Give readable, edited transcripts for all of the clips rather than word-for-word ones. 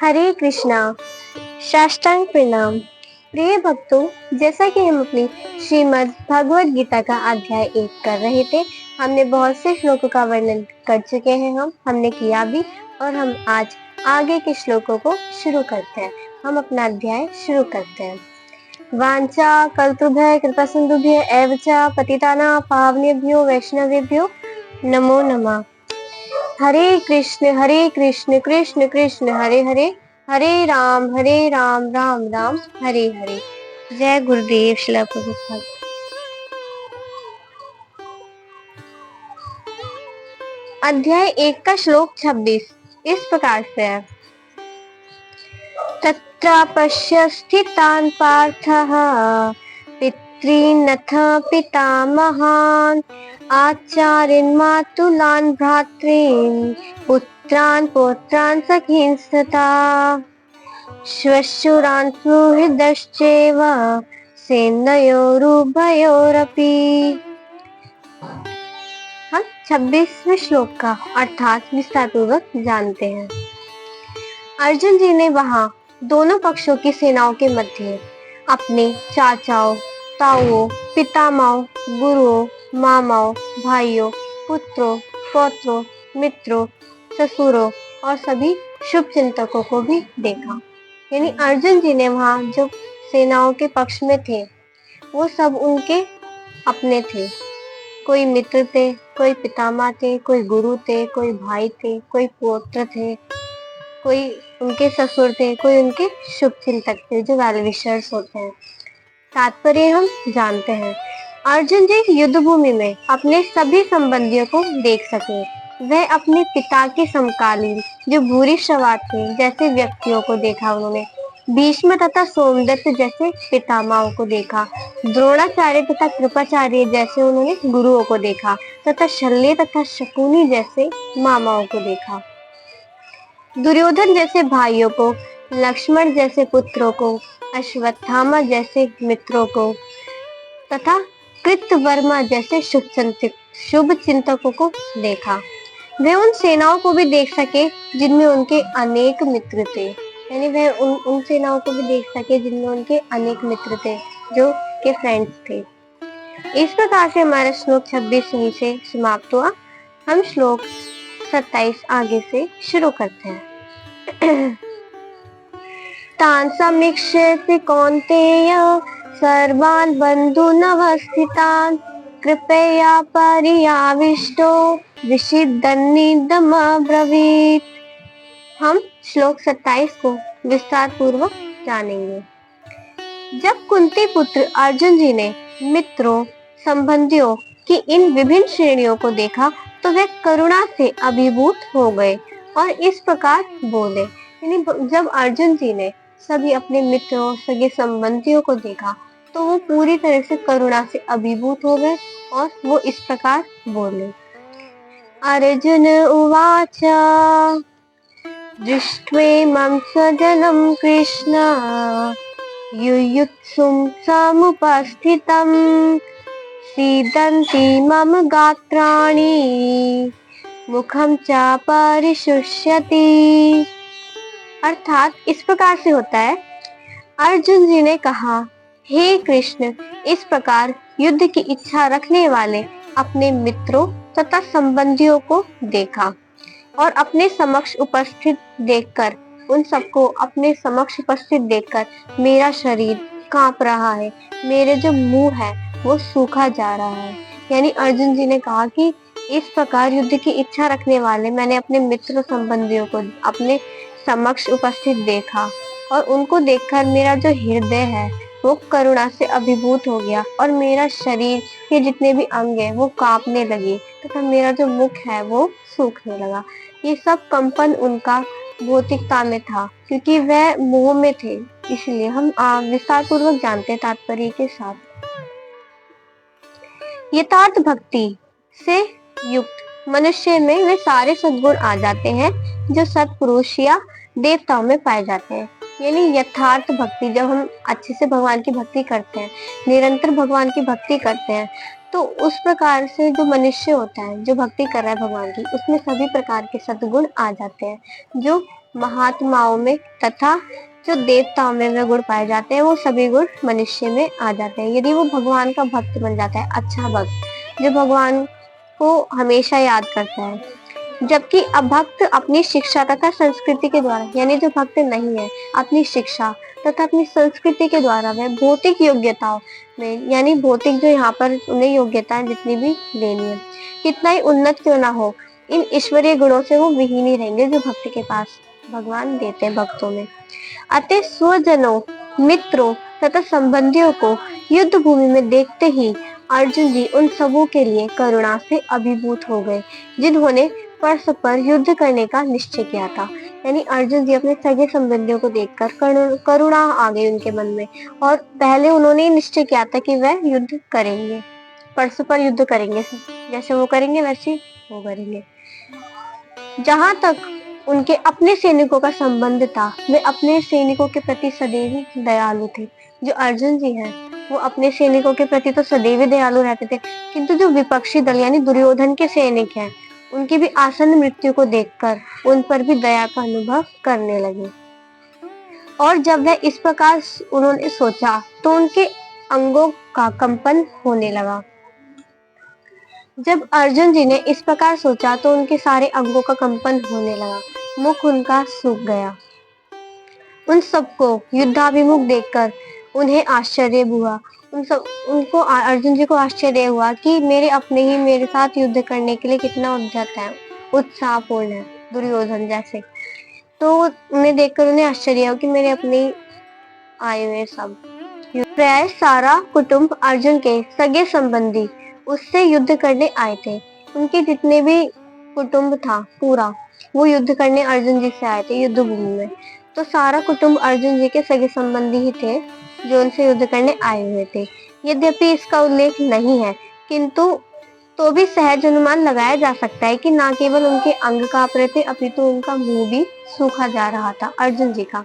हरे कृष्णा। साष्टांग प्रणाम। प्रिय भक्तों, जैसा कि हम अपनी श्रीमद् भगवद गीता का अध्याय 1 कर रहे थे, हमने बहुत से श्लोकों का वर्णन कर चुके हैं। हमने किया भी, और हम आज आगे के श्लोकों को शुरू करते हैं। हम अपना अध्याय शुरू करते हैं। वांछा कल्पतरुभ्यः कृपा सिन्धुभ्यः एव च पतितानां पावनेभ्यो वैष्णवेभ्यो नमो नमः। हरे कृष्ण कृष्ण कृष्ण हरे हरे, हरे राम राम राम हरे हरे। जय गुरुदेव श्रील प्रभुपाद। अध्याय 1 का श्लोक 26 इस प्रकार से है। तत्र पश्य स्थितान् पार्थः पितॄनथ पितामहान् आचार्यान् मातुलान् भ्रातॄन् पुत्रान् पौत्रान् सखींस्तथा श्वशुरान् सुहृदश्चैव सेनयोरुभयोरपि। हम 26वें श्लोक का अर्थात विस्तार पूर्वक जानते हैं। अर्जुन जी ने वहां दोनों पक्षों की सेनाओं के मध्य अपने चाचाओं, ताऊओं, पितामहों, गुरुओं, मामाओं, भाइयों, पुत्रों, पौत्रों, मित्रों, ससुरों और सभी शुभ चिंतकों को भी देखा। यानी अर्जुन जी ने वहां जो सेनाओं के पक्ष में थे, वो सब उनके अपने थे। कोई मित्र थे, कोई पितामह थे, कोई गुरु थे, कोई भाई थे, कोई पौत्र थे, कोई उनके ससुर थे, कोई उनके शुभ चिंतक थे, जो वेल विशर्स होते हैं। तात्पर्य हम जानते हैं। अर्जुन जी युद्ध भूमि में अपने सभी संबंधियों को देख सके। वह अपने पिता के समकालीन जो भूरिश्रवा थे जैसे व्यक्तियों को देखा उन्होंने। भीष्म तथा सोमदत्त जैसे पितामहों को देखा। द्रोणाचार्य तथा कृपाचार्य जैसे उन्होंने गुरुओं को देखा, तथा शल्य तथा शकुनी जैसे मामाओं को देखा। दुर्योधन जैसे भाइयों को, लक्ष्मण जैसे पुत्रों को, अश्वत्थामा जैसे मित्रों को तथा कृतवर्मा जैसे शुभ चिंतकों को देखा। वे उन सेनाओं को भी देख सके जिनमें उनके अनेक मित्र थे। यानी वह उन सेनाओं को भी देख सके जिनमें उनके अनेक मित्र थे, जो के फ्रेंड्स थे। इस प्रकार से हमारा श्लोक 26 यहीं से समाप्त हुआ। हम श्लोक 27 आगे से शुरू करते हैं। तान् समीक्ष्य कौन्तेय सर्वान् बन्धूनवस्थितान् कृपया पर्याविष्टो विषिदन्निदमब्रवीत्। हम श्लोक 27 को विस्तार पूर्वक जानेंगे। जब कुंती पुत्र अर्जुन जी ने मित्रों, संबंधियों की इन विभिन्न श्रेणियों को देखा, तो वे करुणा से अभिभूत हो गए और इस प्रकार बोले। यानी जब अर्जुन जी ने सभी अपने मित्रों, सगे संबंधियों को देखा, तो वो पूरी तरह से करुणा से अभिभूत हो गए और वो इस प्रकार बोले। अर्जुन उवाच दृष्ट्वेमं स्वजनं कृष्ण युयुत्सुं समुपस्थितं सीदन्ति मम गात्राणि मुखं च परिशुष्यति। अर्थात इस प्रकार से होता है। अर्जुन जी ने कहा, हे कृष्ण, इस प्रकार युद्ध की इच्छा रखने वाले अपने मित्रों तथा संबंधियों को देखा और अपने समक्ष उपस्थित देखकर, उन सबको अपने समक्ष उपस्थित देखकर मेरा शरीर कांप रहा है, मेरे जो मुंह है वो सूखा जा रहा है। यानी अर्जुन जी ने कहा कि इस प्रकार युद्ध की इच्छा रखने वाले मैंने अपने मित्र संबंधियों को अपने समक्ष उपस्थित देखा और उनको देखकर मेरा जो हृदय है वो करुणा से अभिभूत हो गया और मेरा शरीर के जितने भी अंग है वो कांपने लगे तथा मेरा जो मुख है वो सूखने लगा। ये सब कंपन उनका भौतिकता में था, क्योंकि वह मोह में थे। इसलिए हम विस्तार पूर्वक जानते तात्पर्य के साथ। यथार्थ भक्ति से युक्त मनुष्य में वे सारे सद्गुण आ जाते हैं जो सत्पुरुष या देवताओं में पाए जाते हैं। यानी यथार्थ भक्ति, जब हम अच्छे से भगवान की भक्ति करते हैं, निरंतर भगवान की भक्ति करते हैं, तो उस प्रकार से जो मनुष्य होता है, जो भक्ति कर रहा है भगवान की, उसमें सभी प्रकार के सद्गुण आ जाते हैं जो महात्माओं में तथा जो देवताओं में वे गुण पाए जाते हैं, वो सभी गुण मनुष्य में आ जाते हैं यदि वो भगवान का भक्त बन जाता है, अच्छा भक्त जो भगवान को हमेशा याद करता है। जबकि अभक्त अपनी शिक्षा तथा संस्कृति के द्वारा, यानी जो भक्त नहीं है, अपनी शिक्षा तथा अपनी संस्कृति के द्वारा वह भौतिक योग्यताओं में, यानी भौतिक जो यहाँ पर उन्हें योग्यताएं जितनी भी लेनी है, कितना ही उन्नत क्यों ना हो, इन ईश्वरीय गुणों से वो विहीन ही रहेंगे जो भक्त के पास भगवान देते हैं भक्तों में। अतः स्वजनों, मित्रों तथा संबंधियों को युद्ध भूमि में देखते ही अर्जुन जी उन सबों के लिए करुणा से अभिभूत हो गए जिन्होंने परस्पर युद्ध करने का निश्चय किया था। यानी अर्जुन जी अपने सगे संबंधियों को देखकर करुणा आ गई उनके मन में, और पहले उन्होंने निश्चय किया था कि वह युद्ध करेंगे, परस्पर युद्ध करेंगे, जैसे वो करेंगे वैसे वो करेंगे। जहां तक उनके अपने सैनिकों का संबंध था, वे अपने सैनिकों के प्रति सदैव ही दयालु थे। जो अर्जुन जी हैं, वो अपने सैनिकों के प्रति तो सदैव ही दयालु रहते थे, किंतु जो विपक्षी दल यानी दुर्योधन के सैनिक हैं, उनकी भी आसन्न मृत्यु को देखकर उन पर भी दया का अनुभव करने लगे। और जब वह इस प्रकार उन्होंने सोचा तो उनके अंगों का कंपन होने लगा। जब अर्जुन जी ने इस प्रकार सोचा तो उनके सारे अंगों का कंपन होने लगा, मुख उनका सूख गया। उन सबको युद्धाभिमुख देखकर उन्हें आश्चर्य हुआ। उनको अर्जुन जी को आश्चर्य हुआ कि मेरे अपने ही मेरे साथ युद्ध करने के लिए कितना उद्यत है, उत्साहपूर्ण है, दुर्योधन जैसे। तो उन्हें देखकर उन्हें आश्चर्य हुआ कि मेरे अपने आए हुए सब। प्राय सारा कुटुंब अर्जुन के सगे संबंधी उससे युद्ध करने आए थे। उनके जितने भी कुटुंब था पूरा, वो युद्ध करने अर्जुन जी से आए थे युद्ध भूमि में। तो सारा कुटुंब अर्जुन जी के सगे संबंधी ही थे जो उनसे युद्ध करने आए हुए थे। यद्यपि इसका उल्लेख नहीं है, किंतु तो भी सहज अनुमान लगाया जा सकता है कि न केवल उनके अंग कांप रहे थे, अपितु उनका मुंह भी सूखा जा रहा था अर्जुन जी का।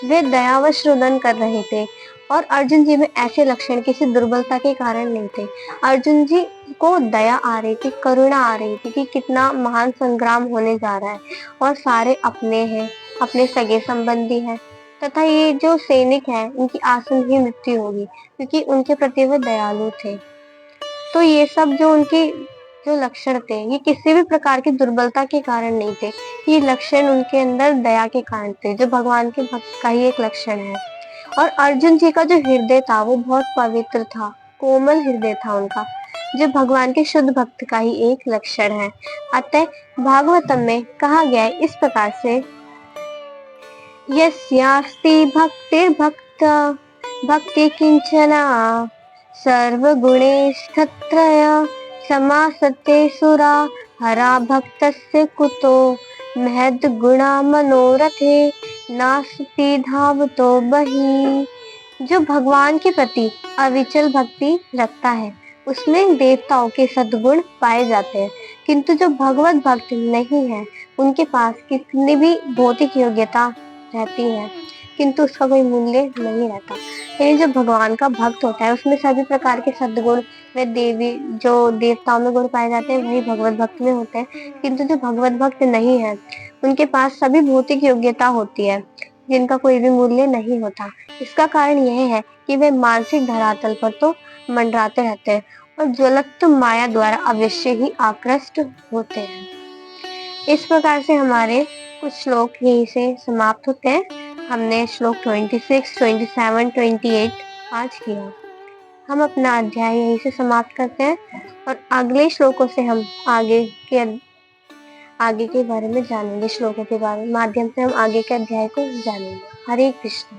वे दयावश रुदन कर रहे थे, और अर्जुन जी में ऐसे लक्षण किसी दुर्बलता के कारण नहीं थे। अर्जुन जी को दया आ रही थी, करुणा आ रही थी कि कितना महान संग्राम होने जा रहा है, और सारे अपने हैं, अपने सगे संबंधी हैं, तथा ये जो सैनिक हैं उनकी आसन ही मृत्यु होगी, क्योंकि उनके प्रति वे दयालु थे। तो ये सब जो उनके जो लक्षण थे, ये किसी भी प्रकार की दुर्बलता के कारण नहीं थे, ये लक्षण उनके अंदर दया के कारण थे, जो भगवान के भक्त का ही एक लक्षण है। और अर्जुन जी का जो हृदय था वो बहुत पवित्र था, कोमल हृदय था उनका, जो भगवान के शुद्ध भक्त का ही एक लक्षण है। अतः भागवतम में कहा गया है इस प्रकार से, यस्यास्ति भक्तिर्भक्त भक्ति किंचना सर्वगुणैस्तत्रय समासते सुरा हरा भक्तस्य कुतो महद गुणा मनोरथे नास्ति धावतो बहि। जो भगवान के प्रति अविचल भक्ति रखता है उसमें देवताओं के सद्गुण पाए जाते हैं, किंतु जो भगवत भक्त नहीं है उनके पास कितनी भी भौतिक योग्यता रहती है किंतु उसका कोई मूल्य नहीं रहता। यानी जो भगवान का भक्त होता है उसमें सभी प्रकार के सद्गुण व देवी जो देवताओं में गुण पाए जाते हैं वही भगवत भक्त में होते हैं, किंतु जो भगवत भक्त नहीं है उनके पास सभी भौतिक योग्यता होती है जिनका कोई भी मूल्य नहीं होता। इसका कारण यह है कि वे मानसिक धरातल पर तो मंडराते रहते हैं और ज्वलंत माया द्वारा अवश्य ही आकृष्ट होते हैं। इस प्रकार से हमारे कुछ श्लोक यहीं से समाप्त होते हैं। हमने श्लोक 26, 27, 28 आज किया। हम अपना अध्याय यहीं से समाप्त करते हैं और अगले श्लोकों से हम आगे के बारे में जानेंगे, श्लोकों के बारे में माध्यम से हम आगे के अध्याय को जानेंगे। हरे कृष्ण।